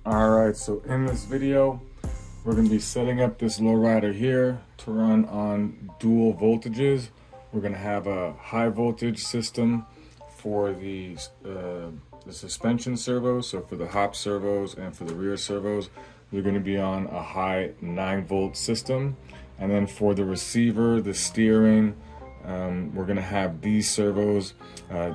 Alright, so in this video, we're going to be setting up this lowrider here to run on dual voltages. We're going to have a high voltage system for the suspension servos, so for the hop servos and for the rear servos, they're going to be on a high 9-volt system. And then for the receiver, the steering, we're going to have these servos,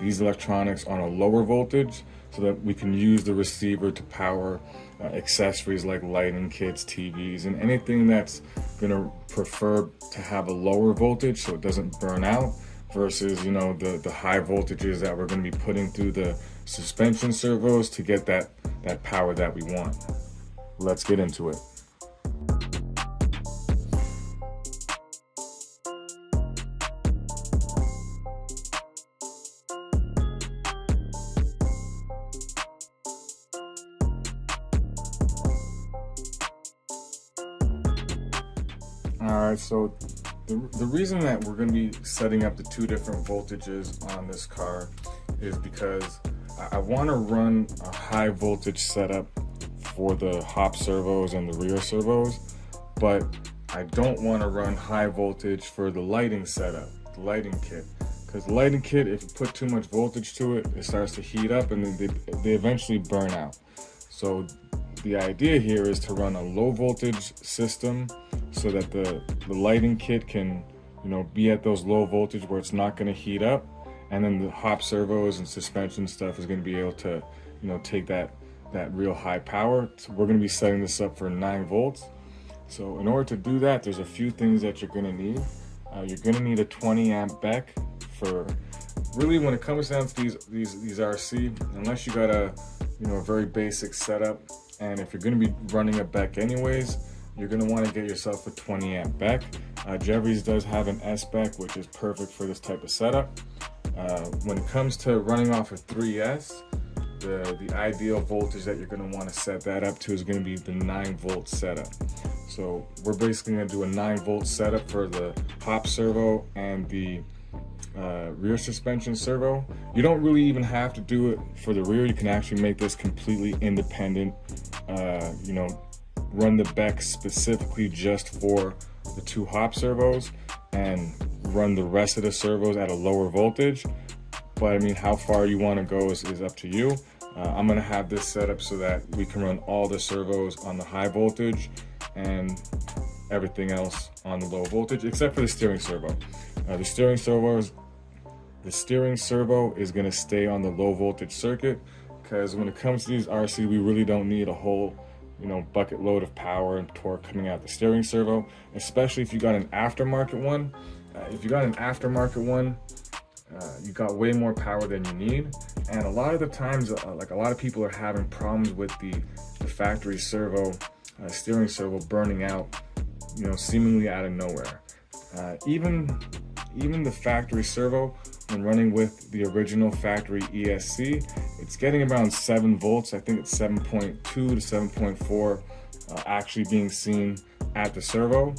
these electronics on a lower voltage, so that we can use the receiver to power accessories like lighting kits, TVs, and anything that's going to prefer to have a lower voltage so it doesn't burn out, versus, you know, the high voltages that we're going to be putting through the suspension servos to get that power that we want. Let's get into it. Alright, so the reason that we're going to be setting up the two different voltages on this car is because I want to run a high voltage setup for the hop servos and the rear servos, but I don't want to run high voltage for the lighting setup, the lighting kit. Because the lighting kit, if you put too much voltage to it, it starts to heat up and they eventually burn out. So the idea here is to run a low voltage system so that the lighting kit can, you know, be at those low voltage where it's not going to heat up, and then the hop servos and suspension stuff is going to be able to, you know, take that real high power. So we're going to be setting this up for 9 volts. So in order to do that, there's a few things that you're going to need. You're going to need a 20 amp BEC for, really when it comes down to these RC, unless you got a, you know, a very basic setup, and if you're going to be running a BEC anyways, you're going to want to get yourself a 20 amp BEC. Jeffries does have an S-BEC, which is perfect for this type of setup. When it comes to running off a 3S, the ideal voltage that you're going to want to set that up to is going to be the 9-volt setup. So we're basically going to do a 9-volt setup for the hop servo and the rear suspension servo. You don't really even have to do it for the rear. You can actually make this completely independent. You know, run the BEC specifically just for the 2 hop servos and run the rest of the servos at a lower voltage. But I mean, how far you want to go is up to you. I'm going to have this set up so that we can run all the servos on the high voltage and everything else on the low voltage, except for the steering servo. The steering servo is going to stay on the low voltage circuit, because when it comes to these RC, we really don't need a whole, you know, bucket load of power and torque coming out the steering servo, especially if you got an aftermarket one. If you got an aftermarket one, you got way more power than you need. And a lot of the times, like a lot of people are having problems with the factory servo, steering servo burning out, you know, seemingly out of nowhere. Even the factory servo, when running with the original factory ESC, it's getting around 7 volts. I think it's 7.2 to 7.4 actually being seen at the servo.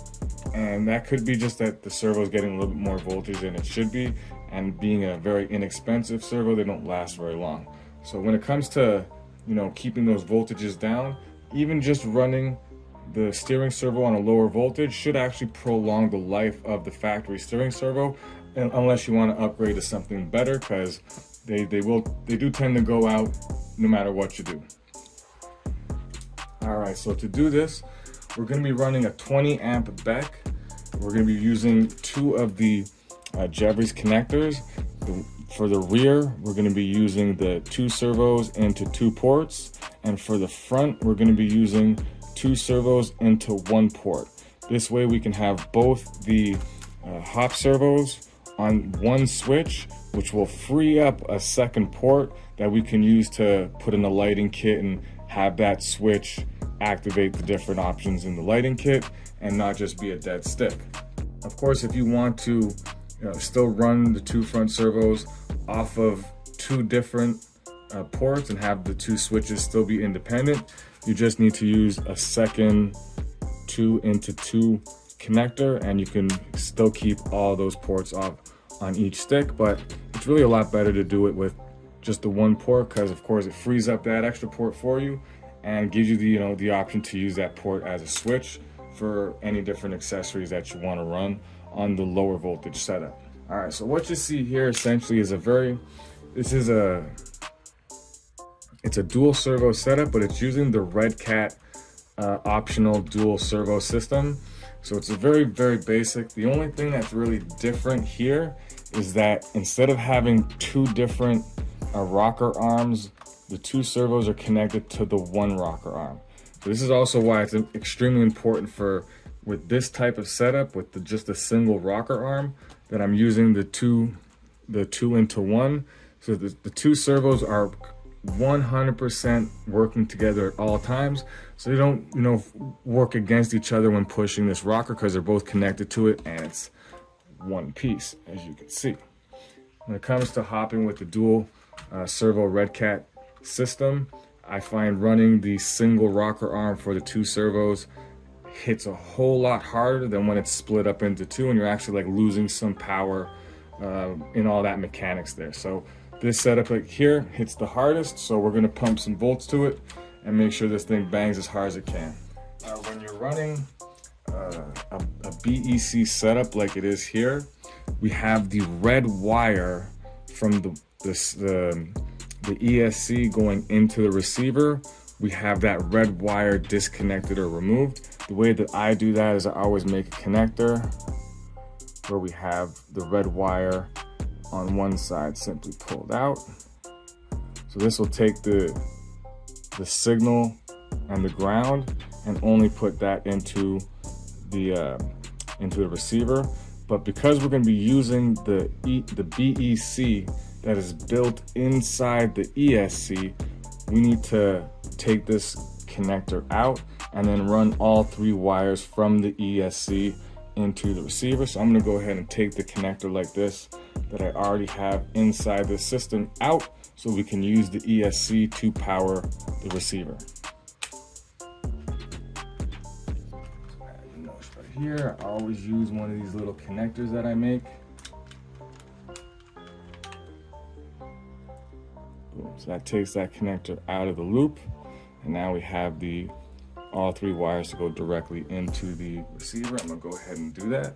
And that could be just that the servo is getting a little bit more voltage than it should be. And being a very inexpensive servo, they don't last very long. So when it comes to, you know, keeping those voltages down, even just running the steering servo on a lower voltage should actually prolong the life of the factory steering servo, unless you want to upgrade to something better, because they do tend to go out no matter what you do. Alright, so to do this, we're going to be running a 20 amp BEC. We're going to be using 2 of the Jeffries connectors. For the rear, we're going to be using the 2 servos into 2 ports, and for the front, we're going to be using 2 servos into 1 port. This way we can have both the hop servos on 1 switch, which will free up a second port that we can use to put in the lighting kit and have that switch activate the different options in the lighting kit and not just be a dead stick. Of course, if you want to, you know, still run the 2 front servos off of 2 different ports and have the 2 switches still be independent, you just need to use a second 2 into 2 connector, and you can still keep all those ports off on each stick. But it's really a lot better to do it with just the 1 port, because of course it frees up that extra port for you, and gives you the option to use that port as a switch for any different accessories that you want to run on the lower voltage setup. All right, so what you see here essentially is it's a dual servo setup, but it's using the Redcat optional dual servo system. So it's a very, very basic. The only thing that's really different here is that instead of having two different rocker arms, the two servos are connected to the one rocker arm. So this is also why it's extremely important with this type of setup with just a single rocker arm, that I'm using the two into one. So the two servos are 100% working together at all times, so they don't work against each other when pushing this rocker, because they're both connected to it and it's one piece, as you can see. When it comes to hopping with the dual servo Redcat system, I find running the single rocker arm for the two servos hits a whole lot harder than when it's split up into two and you're actually like losing some power in all that mechanics there. So this setup right here hits the hardest, so we're going to pump some volts to it and make sure this thing bangs as hard as it can. When you're running a BEC setup like it is here, we have the red wire from the ESC going into the receiver. We have that red wire disconnected or removed. The way that I do that is I always make a connector where we have the red wire on one side simply pulled out. So this will take the signal and the ground and only put that into the receiver. But because we're going to be using the BEC that is built inside the ESC, we need to take this connector out and then run all three wires from the ESC into the receiver. So I'm going to go ahead and take the connector like this that I already have inside the system out, so we can use the ESC to power the receiver. Notice right here, I always use one of these little connectors that I make. Boom. So that takes that connector out of the loop, and now we have all three wires to go directly into the receiver. I'm gonna go ahead and do that,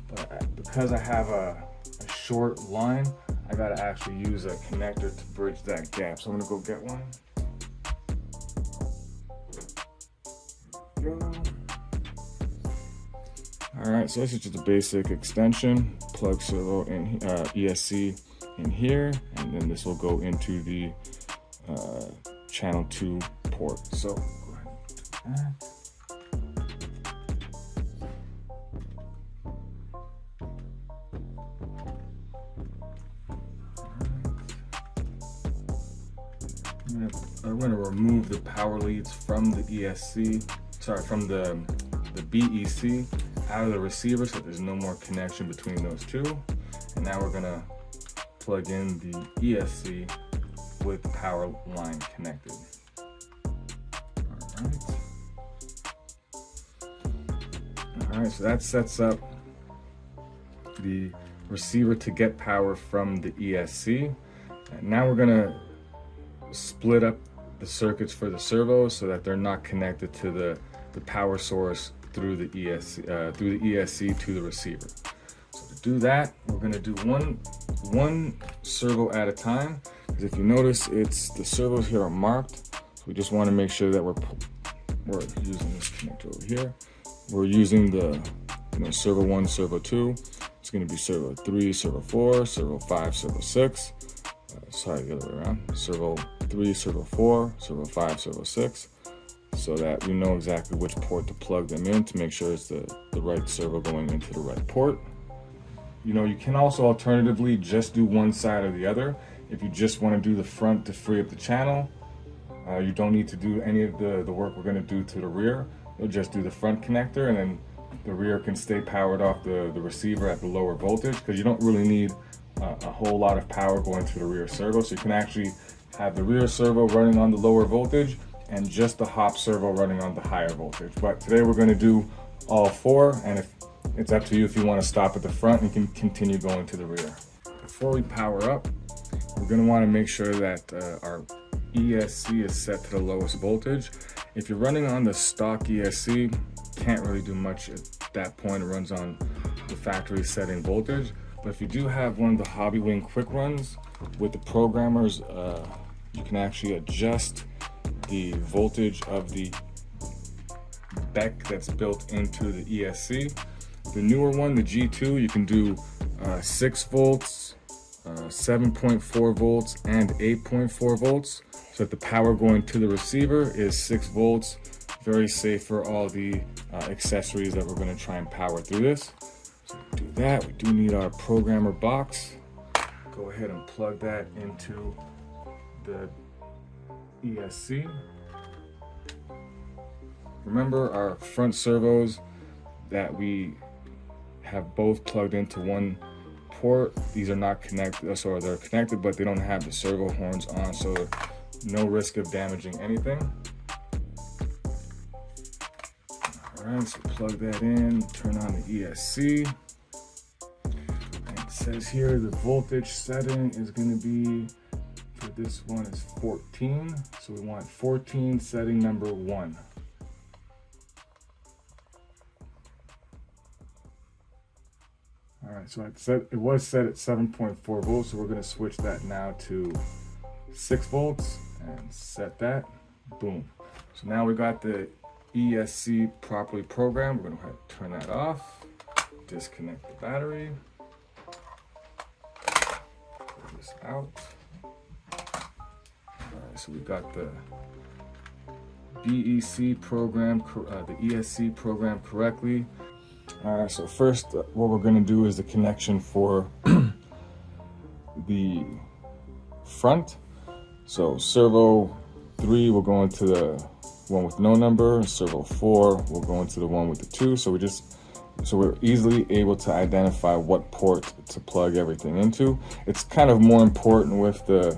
but because I have a short line, I gotta actually use a connector to bridge that gap. So I'm gonna go get one. All right, so this is just a basic extension. Plug servo in ESC in here, and then this will go into the channel 2 port. So go ahead and do that. I'm going to remove the power leads from the from the BEC out of the receiver, so there's no more connection between those two. And now we're going to plug in the ESC with the power line connected. All right, so that sets up the receiver to get power from the ESC. And now we're going to split up the circuits for the servos so that they're not connected to the power source through the ESC to the receiver. So to do that, we're going to do one servo at a time, because if you notice, the servos here are marked. So we just want to make sure that we're using this connector over here. We're using the servo 1, servo 2. It's going to be servo 3, servo 4, servo 5, servo 6. Sorry, the other way around. Servo 3, servo 4, servo 5, servo 6, so that we know exactly which port to plug them in to make sure it's the right servo going into the right port. You can also alternatively just do one side or the other. If you just want to do the front to free up the channel, you don't need to do any of the work we're going to do to the rear. You'll just do the front connector, and then the rear can stay powered off the receiver at the lower voltage, because you don't really need a whole lot of power going to the rear servo. So you can actually have the rear servo running on the lower voltage and just the hop servo running on the higher voltage. But today we're going to do all four, and if it's up to you if you want to stop at the front, you can continue going to the rear. Before we power up, we're going to want to make sure that our ESC is set to the lowest voltage. If you're running on the stock ESC, can't really do much at that point. It runs on the factory setting voltage. But if you do have one of the Hobbywing quick runs with the programmers, you can actually adjust the voltage of the BEC that's built into the ESC. The newer one, the G2, you can do 6 volts, 7.4 volts, and 8.4 volts. So that the power going to the receiver is 6 volts. Very safe for all the accessories that we're going to try and power through this. So to do that, we do need our programmer box. Go ahead and plug that into the ESC. Remember our front servos that we have both plugged into one port. These are not connected, so they're connected, but they don't have the servo horns on, so no risk of damaging anything. All right, so plug that in, turn on the ESC. And it says here the voltage setting is going to be, for this one is 14. So we want 14 setting number 1. All right, so it was set at 7.4 volts, so we're going to switch that now to 6 volts and set that. Boom. So now we got the ESC properly programmed. We're going to go ahead and turn that off, disconnect the battery, pull this out. All right, so we got the BEC program, the ESC program correctly. All right, so first what we're going to do is the connection for the front. So servo 3 will go into the one with no number, servo 4 will go into the one with the 2. So we're easily able to identify what port to plug everything into. It's kind of more important with the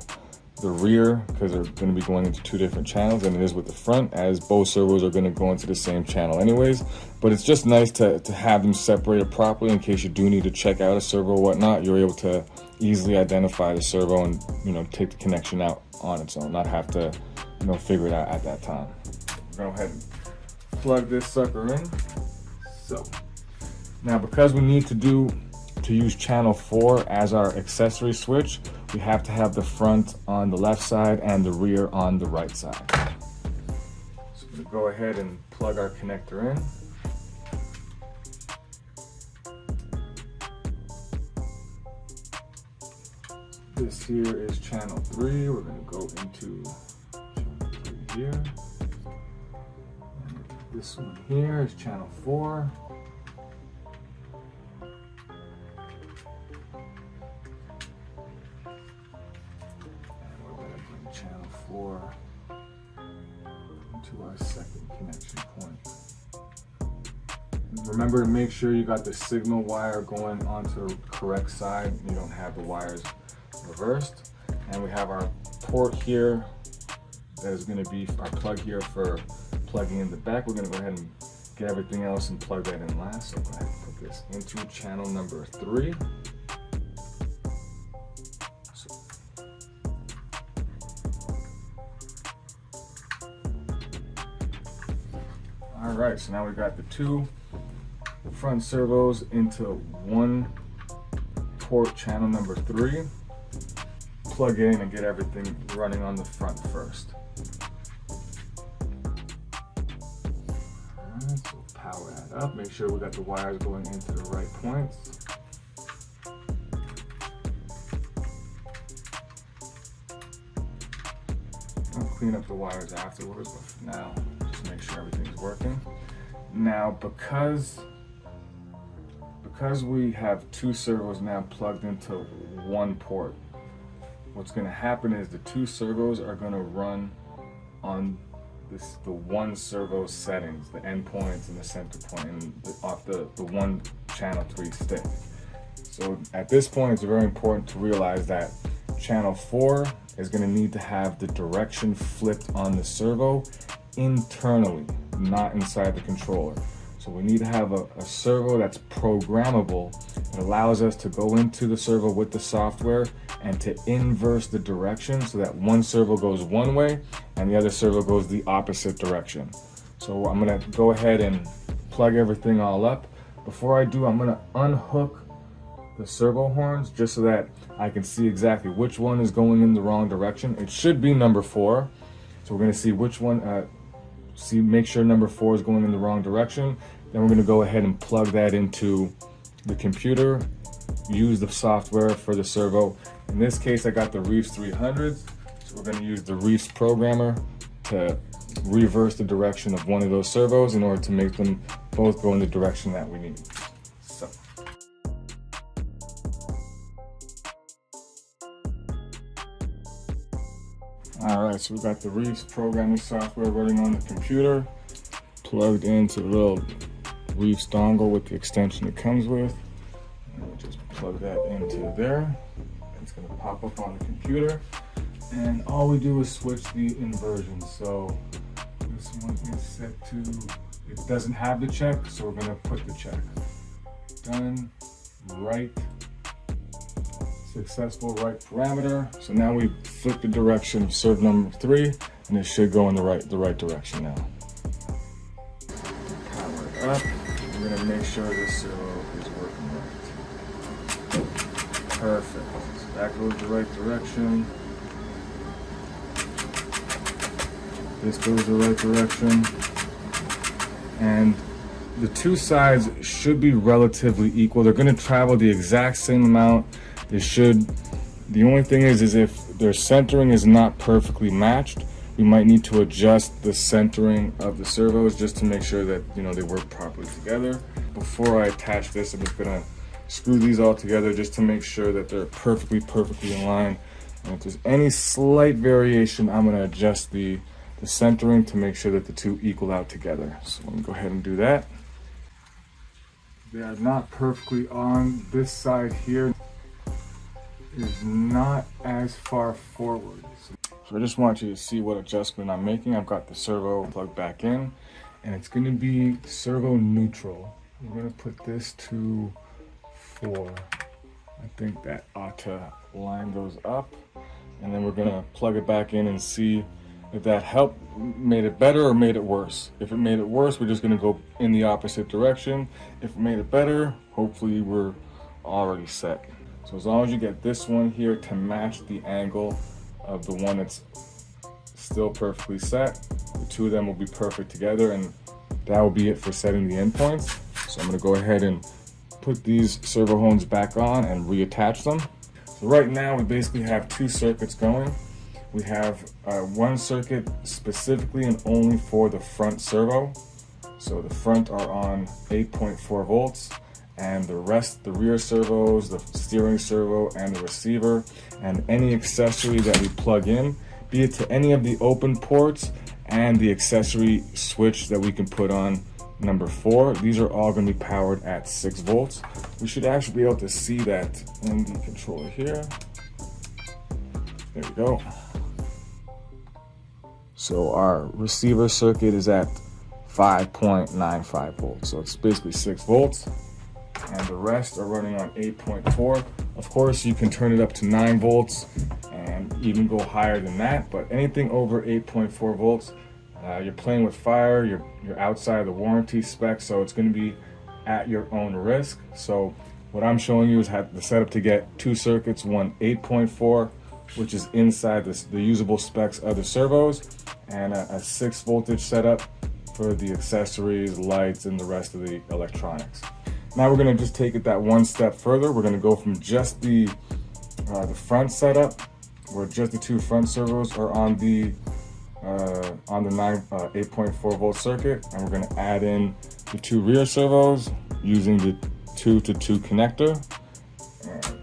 rear because they're going to be going into 2 different channels than it is with the front, as both servos are going to go into the same channel anyways. But it's just nice to have them separated properly in case you do need to check out a servo or whatnot. You're able to easily identify the servo and, you know, take the connection out on its own, not have to, you know, figure it out at that time. Go ahead and plug this sucker in. So now, because we need to use channel 4 as our accessory switch, we have to have the front on the left side and the rear on the right side. So we're going to go ahead and plug our connector in. This here is channel 3. We're going to go into channel 3 here. And this one here is channel 4. Channel 4 into our second connection point. Remember to make sure you got the signal wire going onto the correct side. You don't have the wires reversed. And we have our port here that is going to be our plug here for plugging in the back. We're going to go ahead and get everything else and plug that in last. So go ahead and put this into channel number 3. All right, so now we've got the 2 front servos into one port, channel number 3. Plug in and get everything running on the front first. All right, so power that up. Make sure we got the wires going into the right points. I'll clean up the wires afterwards, but for now, just make sure everything's working. Now, because we have 2 servos now plugged into one port, what's going to happen is the 2 servos are going to run on the one servo settings, the endpoints and the center point, and off the one channel 3 stick. So at this point, it's very important to realize that channel 4 is going to need to have the direction flipped on the servo internally, not inside the controller. So we need to have a servo that's programmable. It allows us to go into the servo with the software and to inverse the direction so that one servo goes one way and the other servo goes the opposite direction. So I'm gonna go ahead and plug everything all up. Before I do, I'm gonna unhook the servo horns just so that I can see exactly which one is going in the wrong direction. It should be number 4. So we're gonna see which one, make sure number 4 is going in the wrong direction. Then we're gonna go ahead and plug that into the computer, use the software for the servo. In this case, I got the Reefs 300s. So we're gonna use the Reefs programmer to reverse the direction of one of those servos in order to make them both go in the direction that we need. So. All right, so we got the Reefs programming software running on the computer, plugged into the little Reefs dongle with the extension it comes with. And we'll just plug that into there. It's gonna pop up on the computer. And all we do is switch the inversion. So this one is set to, it doesn't have the check, so we're gonna put the check. Done, right, successful right parameter. So now we flip the direction of serve number 3, and it should go in the right direction now. Power it up. We're gonna make sure this servo is working right. Perfect. So that goes the right direction. This goes the right direction. And the two sides should be relatively equal. They're gonna travel the exact same amount. They should. The only thing is if their centering is not perfectly matched, we might need to adjust the centering of the servos just to make sure that, you know, they work properly together. Before I attach this, I'm just gonna screw these all together just to make sure that they're perfectly in line. And if there's any slight variation, I'm gonna adjust the centering to make sure that the two equal out together. So let me go ahead and do that. They are not perfectly on. This side here is not as far forward. So I just want you to see what adjustment I'm making. I've got the servo plugged back in, and it's going to be servo neutral. We're going to put this to 4. I think that ought to line those up, and then we're going to plug it back in and see if that helped, made it better or made it worse. If it made it worse, we're just going to go in the opposite direction. If it made it better, hopefully we're already set. So as long as you get this one here to match the angle of the one that's still perfectly set, the two of them will be perfect together, and that will be it for setting the endpoints. So I'm going to go ahead and put these servo horns back on and reattach them. So right now we basically have 2 circuits going. We have one circuit specifically and only for the front servo. So the front are on 8.4 volts, and the rest, the rear servos, the steering servo, and the receiver, and any accessory that we plug in, be it to any of the open ports and the accessory switch that we can put on number 4, these are all going to be powered at 6 volts. We should actually be able to see that in the controller here. There we go. So our receiver circuit is at 5.95 volts. So it's basically 6 volts. And the rest are running on 8.4. Of course, you can turn it up to 9 volts and even go higher than that. But anything over 8.4 volts, you're playing with fire, you're outside of the warranty specs, so it's going to be at your own risk. So what I'm showing you is how the setup to get 2 circuits, one 8.4, which is inside the usable specs of the servos, and a 6 voltage setup for the accessories, lights, and the rest of the electronics. Now we're going to just take it that one step further. We're going to go from just the front setup, where just the 2 front servos are on the 8.4 volt circuit, and we're going to add in the 2 rear servos using the 2-to-2 connector. And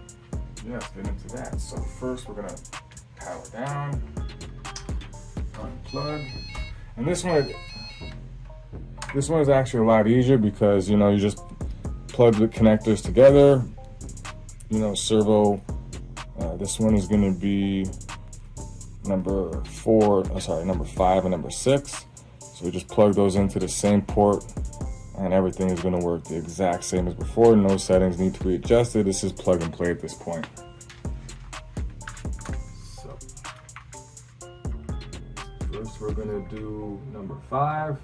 yeah, let's get into that. So first we're going to power down, unplug, and this one is actually a lot easier because, you know, you just plug the connectors together. You know, servo, this one is going to be number 5 and number 6. So we just plug those into the same port, and everything is going to work the exact same as before. No settings need to be adjusted. This is plug and play at this point. we're gonna do number 5.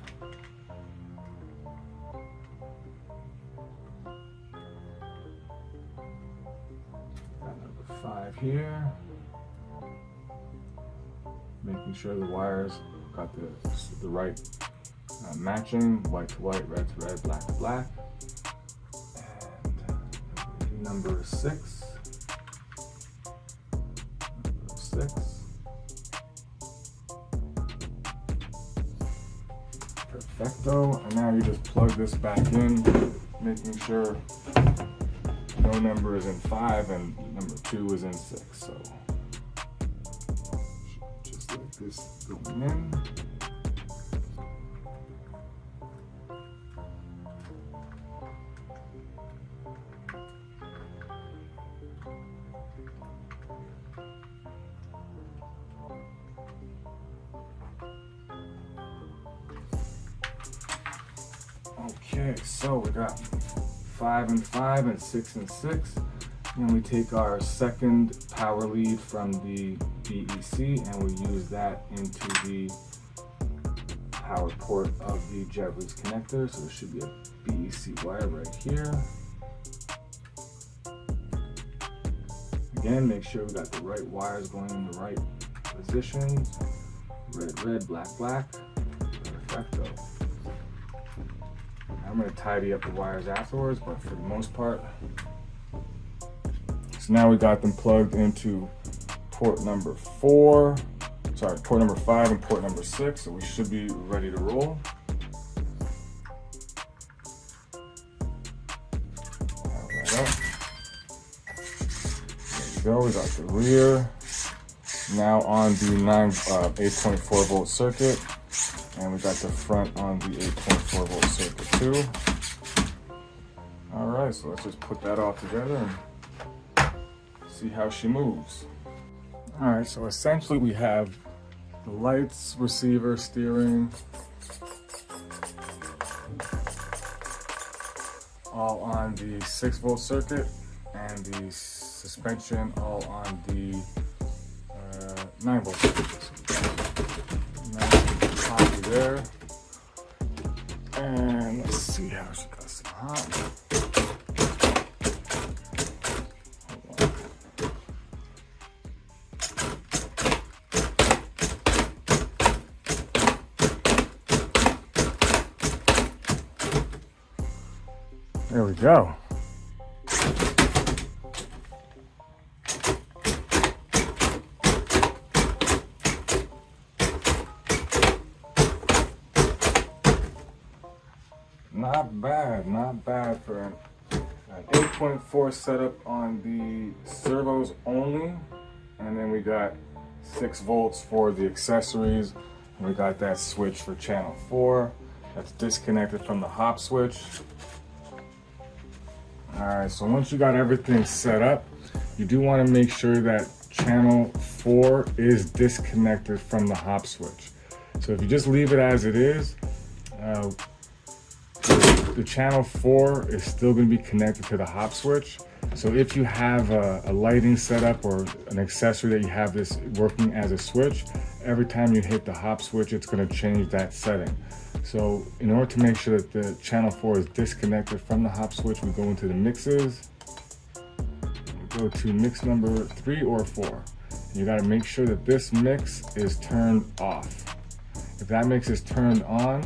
Got number 5 here. Making sure the wires got the right matching, white to white, red to red, black to black. And number 6. Number 6. Perfecto. And now you just plug this back in, making sure no number is in 5 and number 2 is in 6. So just like this going in. Okay, so we got 5 and 5 and 6 and 6. And we take our second power lead from the BEC and we use that into the power port of the Jeffries connector. So there should be a BEC wire right here. Again, make sure we got the right wires going in the right positions. Red, red, black, black. Perfecto. I'm going to tidy up the wires afterwards, but for the most part. So now we got them plugged into port number 4, sorry, port number 5 and port number 6, so we should be ready to roll. Right up. There you go, we got the rear. Now on the 8.4 volt circuit. And we got the front on the 8.4 volt circuit too. All right, so let's just put that all together and see how she moves. All right, so essentially we have the lights, receiver, steering, all on the 6 volt circuit, and the suspension all on the 9 volt circuit. There, and let's see how she got some hot. Hold on. There we go. Not bad for an 8.4 setup on the servos only. And then we got 6 volts for the accessories. And we got that switch for channel 4. That's disconnected from the hop switch. Alright, so once you got everything set up, you do want to make sure that channel 4 is disconnected from the hop switch. So if you just leave it as it is, the channel 4 is still going to be connected to the hop switch. So if you have a lighting setup or an accessory that you have this working as a switch, every time you hit the hop switch, it's going to change that setting. So in order to make sure that the channel 4 is disconnected from the hop switch, we go into the mixes. We go to mix number 3 or 4. You got to make sure that this mix is turned off. If that mix is turned on,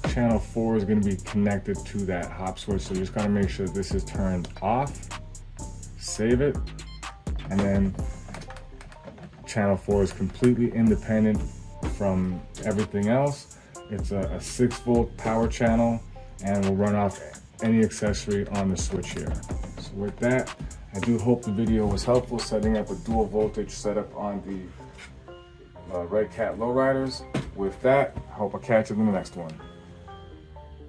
channel 4 is going to be connected to that hop switch. So you just got to make sure this is turned off, save it, and then channel 4 is completely independent from everything else. It's a 6 volt power channel and will run off any accessory on the switch here. So with that, I do hope the video was helpful setting up a dual voltage setup on the Redcat Lowriders. With that, I hope I'll catch you in the next one.